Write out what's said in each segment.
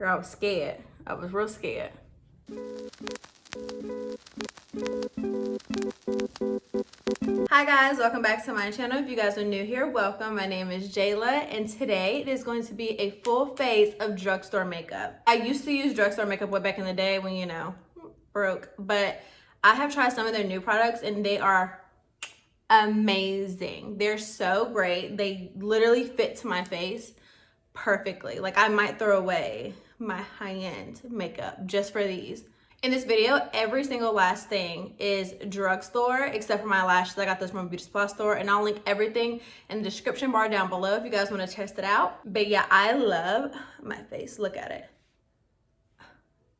Girl, I was scared. I was real scared. Hi guys, welcome back to my channel. If you guys are new here, welcome. My name is Jayla, and today it is going to be a full face of drugstore makeup. I used to use drugstore makeup way back in the day when, you know, broke, but I have tried some of their new products and they are amazing. They're so great. They literally fit to my face perfectly. Like, I might throw away my high-end makeup just for these. In this video, every single last thing is drugstore except for my lashes. I got this from Beauty Supply Store, and I'll link everything in the description bar down below if you guys want to test it out. But yeah, I love my face. Look at it.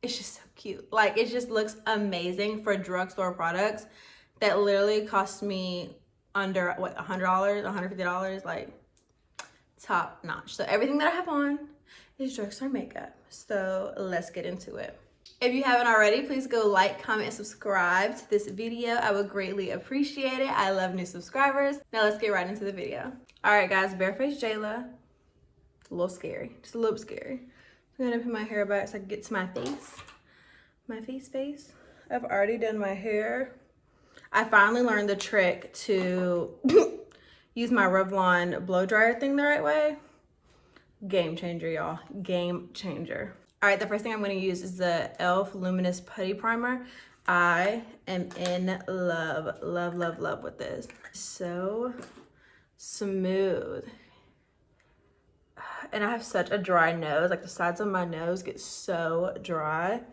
It's just so cute. Like, it just looks amazing for drugstore products that literally cost me under what, $100, $150, like top notch. So everything that I have on is drugstore makeup. So let's get into it. If you haven't already, please go like, comment, and subscribe to this video. I would greatly appreciate it. I love new subscribers. Now let's get right into the video. All right, guys, barefaced Jayla. It's a little scary, just a little scary. I'm gonna put my hair back so I can get to my face. My face. I've already done my hair. I finally learned the trick to use my Revlon blow dryer thing the right way. Game changer, y'all. Game changer. All right, the first thing I'm going to use is the e.l.f. Luminous Putty Primer. I am in love with this. So smooth. And I have such a dry nose. Like, the sides of my nose get so dry.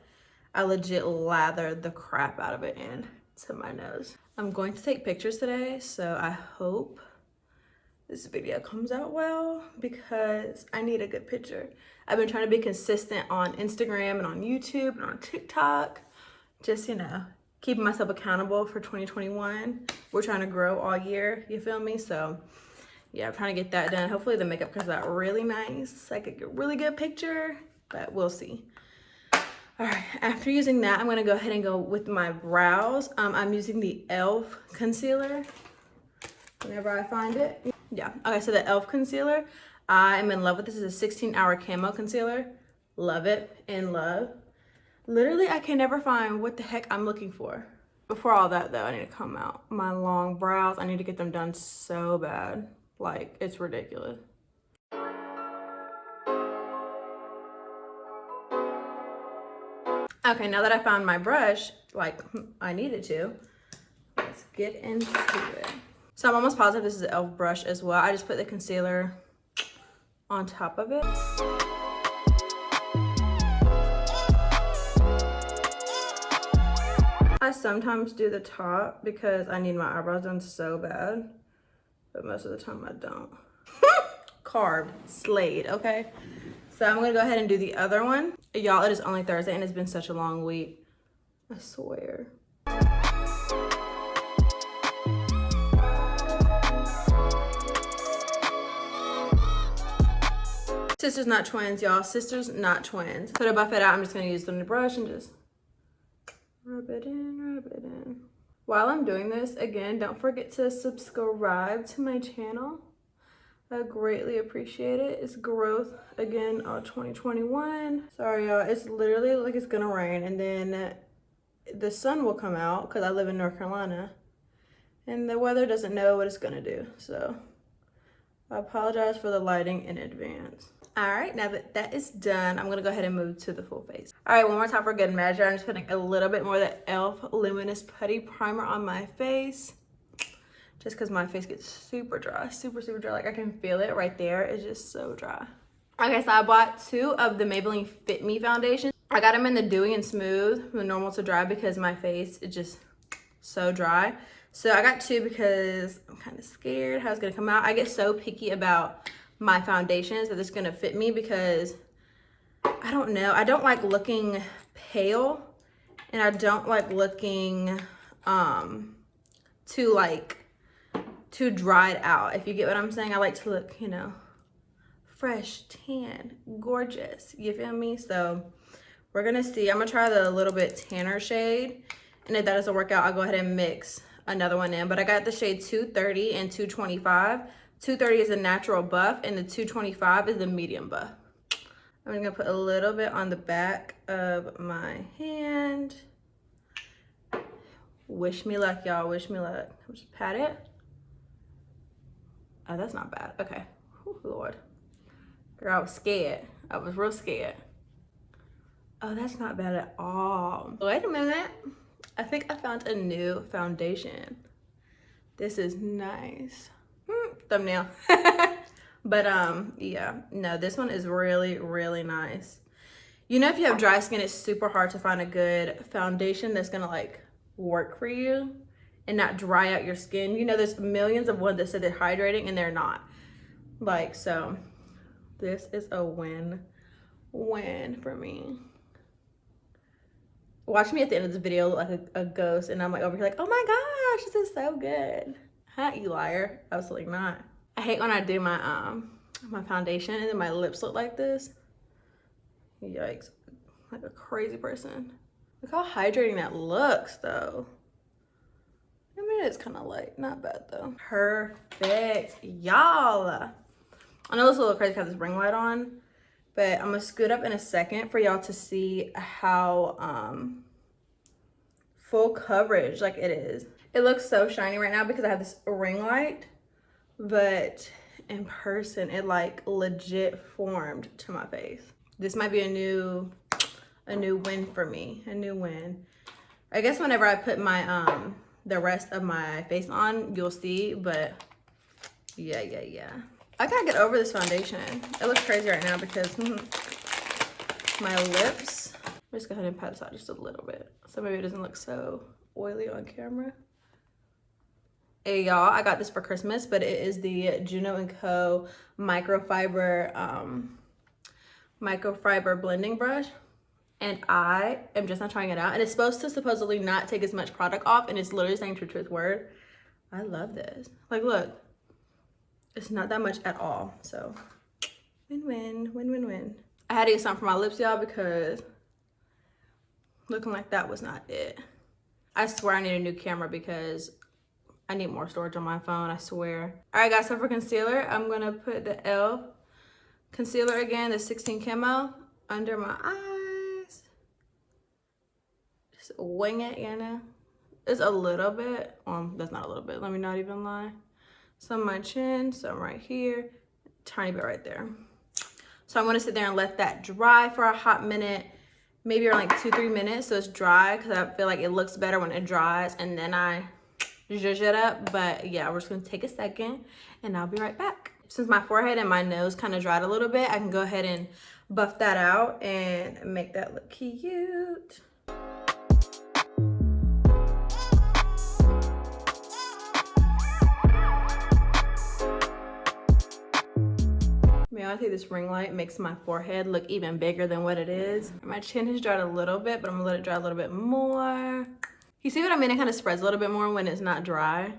I legit lather the crap out of it into my nose. I'm going to take pictures today, so I hope this video comes out well because I need a good picture. I've been trying to be consistent on Instagram and on YouTube and on TikTok. Just, you know, keeping myself accountable for 2021. We're trying to grow all year, you feel me? So yeah, I'm trying to get that done. Hopefully the makeup comes out really nice. I could get a really good picture, but we'll see. All right, after using that, I'm gonna go ahead and go with my brows. I'm using the e.l.f. concealer whenever I find it. Yeah, okay, so the e.l.f. concealer, I am in love with this. Is a 16-hour camo concealer. Love it, in love. Literally, I can never find what the heck I'm looking for. Before all that though, I need to comb out my long brows. I need to get them done so bad. Like, it's ridiculous. Okay, now that I found my brush, like I needed to, let's get into it. So I'm almost positive this is an e.l.f. brush as well. I just put the concealer on top of it. I sometimes do the top because I need my eyebrows done so bad, but most of the time I don't. Carved, slayed, okay? So I'm gonna go ahead and do the other one. Y'all, it is only Thursday and it's been such a long week. I swear. Sisters, not twins, y'all. Sisters, not twins. So to buff it out, I'm just gonna use the new brush and just rub it in, rub it in. While I'm doing this, again, don't forget to subscribe to my channel. I greatly appreciate it. It's growth again on 2021. Sorry y'all, it's literally like it's gonna rain and then the sun will come out because I live in North Carolina and the weather doesn't know what it's gonna do. So I apologize for the lighting in advance. All right, now that that is done, I'm gonna go ahead and move to the full face. All right, one more time for good measure. I'm just putting a little bit more of the e.l.f. Luminous Putty Primer on my face. Just because my face gets super dry, super dry. Like, I can feel it right there. It's just so dry. Okay, so I bought 2 of the Maybelline Fit Me foundation. I got them in the dewy and smooth, the normal to dry, because my face is just so dry. So I got 2 because I'm kind of scared how it's gonna come out. I get so picky about my foundations that it's gonna fit me because I don't know. I don't like looking pale and I don't like looking too dried out, if you get what I'm saying. I like to look, you know, fresh, tan, gorgeous, you feel me? So we're gonna see. I'm gonna try the little bit tanner shade, and if that doesn't work out, I'll go ahead and mix another one in. But I got the shade 230 and 225. 230 is a natural buff and the 225 is the medium buff. I'm gonna put a little bit on the back of my hand. Wish me luck, y'all, wish me luck. Just pat it. Oh, that's not bad, okay. Whew, Lord. Girl, I was scared. I was real scared. Oh, that's not bad at all. Wait a minute. I think I found a new foundation. This is nice. Thumbnail. But yeah, no, this one is really, really nice. You know, if you have dry skin, it's super hard to find a good foundation that's gonna like work for you and not dry out your skin. You know, there's millions of ones that say they're hydrating and they're not. Like, so this is a win for me. Watch me at the end of this video look like a ghost, and I'm like over here like, oh my gosh, this is so good. Huh, you liar? Absolutely not. I hate when I do my my foundation and then my lips look like this. Yikes, like a crazy person. Look how hydrating that looks though. I mean, it's kind of light, not bad though. Perfect, y'all. I know it's a little crazy to have this ring light on, but I'm gonna scoot up in a second for y'all to see how full coverage like it is. It looks so shiny right now because I have this ring light, but in person it like legit formed to my face. This might be a new win for me, a new win. I guess whenever I put my the rest of my face on, you'll see, but yeah. I gotta get over this foundation. It looks crazy right now because my lips. I'm just go ahead and pat this out just a little bit so maybe it doesn't look so oily on camera. Hey y'all, I got this for Christmas, but it is the Juno & Co. microfiber blending brush. And I am just not trying it out. And it's supposed to supposedly not take as much product off, and it's literally saying true to its word. I love this. Like, look. It's not that much at all. So, win-win. I had to get something for my lips, y'all, because looking like that was not it. I swear I need a new camera because I need more storage on my phone, I swear. All right, guys, so for concealer, I'm going to put the e.l.f. concealer again, the 16 camo, under my eyes. Just wing it, you know? It's a little bit. That's not a little bit. Let me not even lie. Some on my chin, some right here, tiny bit right there. So I'm gonna sit there and let that dry for a hot minute, maybe around like 2-3 minutes, so it's dry, because I feel like it looks better when it dries, and then I zhuzh it up. But yeah, we're just gonna take a second and I'll be right back. Since my forehead and my nose kind of dried a little bit, I can go ahead and buff that out and make that look cute. I think this ring light makes my forehead look even bigger than what it is. My chin has dried a little bit, but I'm gonna let it dry a little bit more. You see what I mean? It kind of spreads a little bit more when it's not dry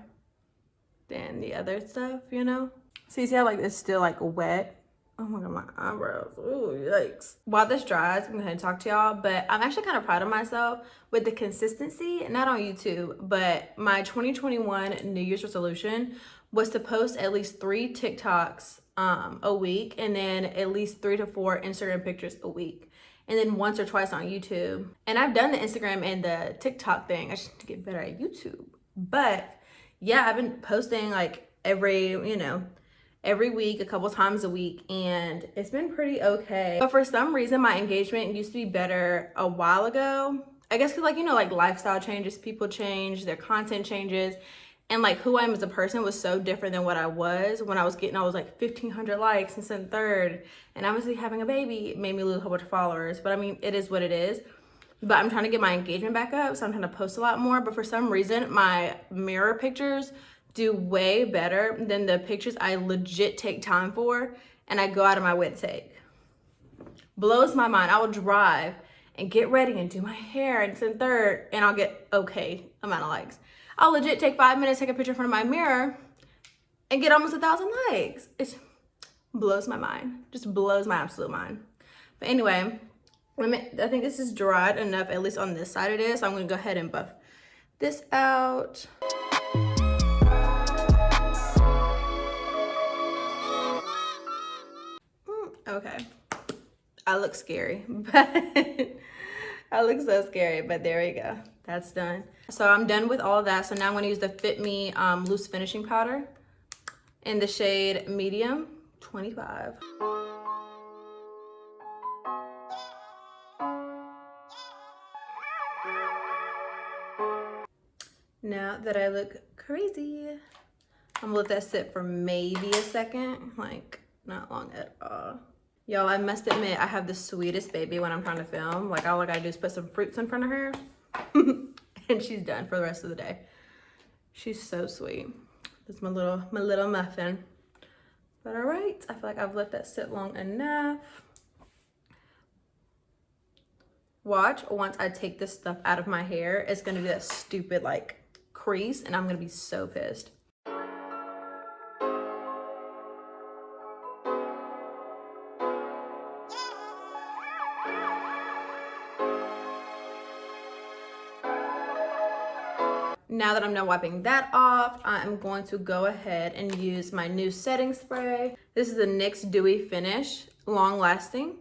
than the other stuff, you know? So you see how like it's still like wet? Oh my God, my eyebrows, ooh, yikes. While this dries, I'm gonna go ahead and talk to y'all, but I'm actually kind of proud of myself with the consistency, not on YouTube, but my 2021 New Year's resolution was to post at least 3 TikToks a week, and then at least 3 to 4 Instagram pictures a week, and then once or twice on YouTube. And I've done the Instagram and the TikTok thing. I just need to get better at YouTube. But yeah, I've been posting like every week, a couple times a week, and it's been pretty okay. But for some reason, my engagement used to be better a while ago. I guess because like lifestyle changes, people change, their content changes. And like who I am as a person was so different than what I was when I was getting, I was like 1,500 likes and sent third. And obviously having a baby made me lose a whole bunch of followers. But I mean, it is what it is. But I'm trying to get my engagement back up, so I'm trying to post a lot more. But for some reason, my mirror pictures do way better than the pictures I legit take time for and I go out of my way to take. Blows my mind. I will drive and get ready and do my hair and send third, and I'll get okay amount of likes. I'll legit take 5 minutes, take a picture in front of my mirror and get almost 1,000 likes. It blows my mind. Just blows my absolute mind. But anyway, I think this is dried enough, at least on this side it is. So I'm gonna go ahead and buff this out. Okay. I look scary, but I look so scary, but there we go. That's done. So I'm done with all of that. So now I'm gonna use the Fit Me loose finishing powder in the shade medium 25. Now that I look crazy, I'm gonna let that sit for maybe a second, like not long at all. Y'all, I must admit, I have the sweetest baby when I'm trying to film. Like all I gotta do is put some fruits in front of her and she's done for the rest of the day. She's so sweet. That's my little muffin. But all right, I feel like I've let that sit long enough. Watch, once I take this stuff out of my hair, it's gonna be that stupid like crease and I'm gonna be so pissed. Now that I'm done wiping that off, I'm going to go ahead and use my new setting spray. This is the NYX Dewy Finish Long Lasting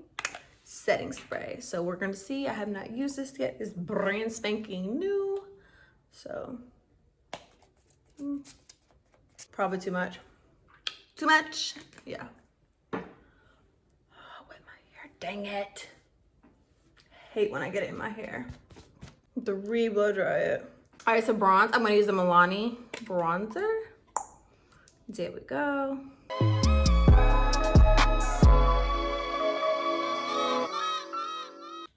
Setting Spray. So we're gonna see, I have not used this yet. It's brand spanking new. So, probably too much. Too much, yeah. Oh, wet my hair, dang it. Hate when I get it in my hair. Have to re-blow dry it. All right, so bronze, I'm gonna use the Milani bronzer. There we go.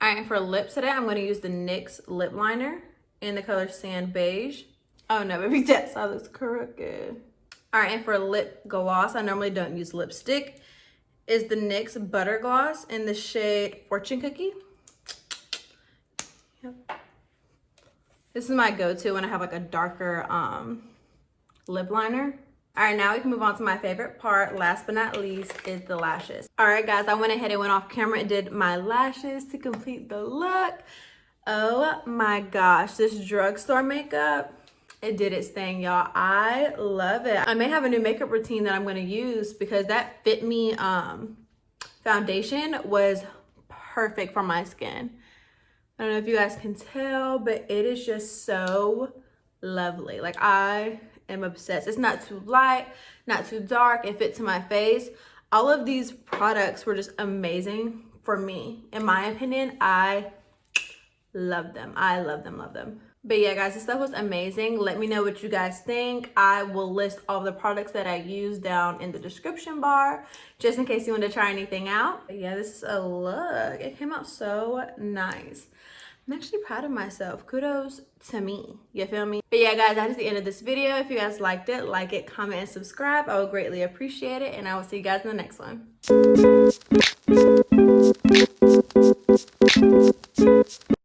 All right, and for lips today, I'm gonna use the NYX lip liner in the color Sand Beige. Oh no, baby, that side looks crooked. All right, and for lip gloss, I normally don't use lipstick, is the NYX Butter Gloss in the shade Fortune Cookie. Yep. This is my go-to when I have like a darker lip liner. All right, now we can move on to my favorite part. Last but not least is the lashes. All right, guys, I went ahead and went off camera and did my lashes to complete the look. Oh my gosh, this Drugstore makeup, it did its thing, y'all. I love it. I may have a new makeup routine that I'm gonna use because that Fit Me foundation was perfect for my skin. I don't know if you guys can tell, but it is just so lovely. Like I am obsessed. It's not too light, not too dark. It fits to my face. All of these products were just amazing for me. In my opinion, I love them. I love them, love them. But yeah, guys, this stuff was amazing. Let me know what you guys think. I will list all the products that I use down in the description bar, just in case you want to try anything out. But yeah, this is a look. It came out so nice. I'm actually proud of myself. Kudos to me. You feel me? But yeah, guys, that is the end of this video. If you guys liked it, like it, comment, and subscribe. I would greatly appreciate it. And I will see you guys in the next one.